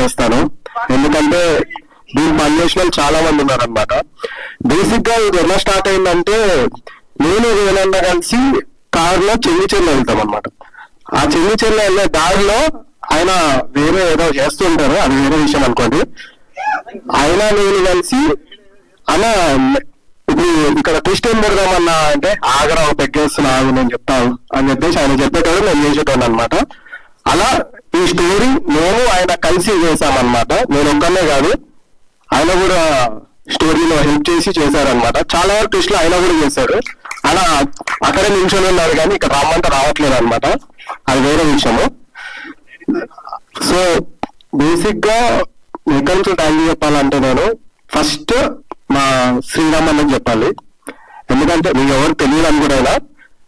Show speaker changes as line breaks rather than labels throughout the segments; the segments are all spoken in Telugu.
పలకరిస్తాను. ఎందుకంటే దీన్ని పనిచేసిన చాలా మంది ఉన్నారనమాట. బేసిక్ గా ఇది ఎలా స్టార్ట్ అయిందంటే, నేను వేలన్న కలిసి కారులో చెంగిచెర్ల వెళ్తాం అనమాట. ఆ చెంగిచెర్ల వెళ్ళే దారిలో ఆయన వేరే ఏదో చేస్తుంటారు, అది వేరే విషయం అనుకోండి. ఆయన నేను కలిసి అలా ఇప్పుడు ఇక్కడ ట్విస్ట్ ఏం పెడదామన్నా అంటే, ఆగరా పెగ్గేస్తున్నా ఆగు నేను చెప్తాను అని చెప్పేసి ఆయన చెప్పేటోడు, నేను చేసేటోడు అనమాట. అలా ఈ స్టోరీ నేను ఆయన కలిసి చేశామన్నమాట. నేను ఒక్కనే కాదు, ఆయన కూడా స్టోరీలో హెల్ప్ చేసి చేశారనమాట. చాలా వరకు ట్విస్ట్లు ఆయన కూడా చేశాడు. అలా అక్కడే నిల్చొని ఉన్నారు, కానీ ఇక్కడ రమ్మంటే రావట్లేదు అనమాట, అది వేరే విషయము. సో బేసిక్ గా ఎక్కడి నుంచి థ్యాంక్ యూ చెప్పాలంటే, నేను ఫస్ట్ మా శ్రీరామ్ అన్నకి చెప్పాలి. ఎందుకంటే మీకు ఎవరు తెలియదని కూడా అయినా,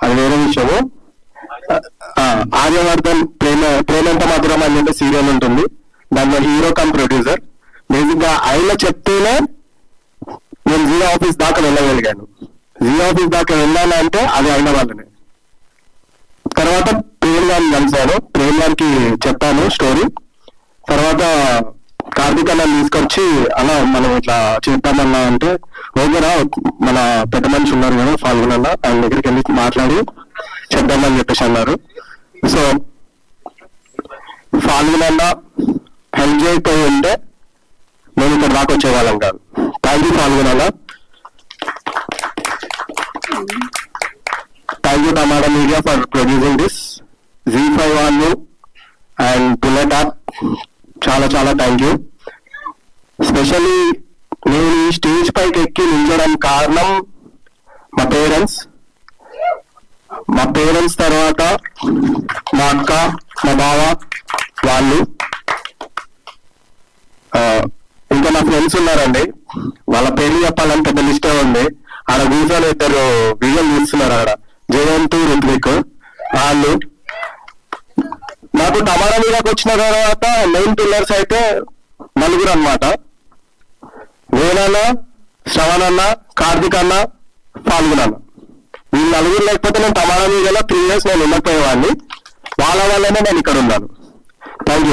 అది వేరే విషయము. ఆర్యవర్ధన్ ప్రేమంత మధురం అని చెప్పి సీరియల్ ఉంటుంది, దాంట్లో హీరో కమ్ ప్రొడ్యూసర్. బేసిక్ గా ఆయన చెప్తేనే నేను జియో ఆఫీస్ దాకా వెళ్ళగలిగాను. జియో ఆఫీస్ దాకా వెళ్ళాలంటే అది అయిన వాళ్ళనే. తర్వాత ప్రేమ్ గారిని కలిశాను, ప్రేమ్ గారికి చెప్పాను స్టోరీ. తర్వాత కార్తీక్ అన్న తీసుకొచ్చి అలా మనం ఇట్లా చేద్దామన్నా అంటే, ఓకేనా మన పెద్ద మనిషి ఉన్నారు కదా ఫాల్గునన్న, ఆయన దగ్గరికి వెళ్ళి మాట్లాడి చేద్దామని చెప్పేసి అన్నారు. సో ఫాల్గునన్న హెల్ప్ చేయకపోయి ఉంటే నేను ఇక్కడ దాకా వచ్చేవాళ్ళం కాదు. థ్యాంక్ యూ ఫాల్గునన్న. Thank you tomato media for producing this. Z5 వాళ్ళు అండ్ బుల్లెట్ యాప్ చాలా చాలా థ్యాంక్ యూ. స్పెషల్లీ నేను ఈ స్టేజ్ పైకి ఎక్కి నిల్చోడానికి కారణం మా పేరెంట్స్. మా పేరెంట్స్ తర్వాత మా అక్క, మా బావ వాళ్ళు, ఇంకా నా ఫ్రెండ్స్ ఉన్నారండి. వాళ్ళ పేర్లు చెప్పాలని పెద్ద లిస్టే ఉంది. ఆడ కూర్చొని ఇద్దరు వీడియోలు చూస్తున్నారు, ఆడ జయంత్, రుత్విక్. వాళ్ళు నాకు టమాటా మీదకి వచ్చిన తర్వాత మెయిన్ పిల్లర్స్ అయితే నలుగురు అనమాట. వేణన్న, శ్రవణన్న, కార్తిక్ అన్న, ఫాల్గునన్న. వీళ్ళు నలుగురు లేకపోతే నేను టమాటా మీద 3 years నేను ఉండకపోయేవాడిని. వాళ్ళ వల్లనే నేను ఇక్కడ ఉన్నాను. Thank you.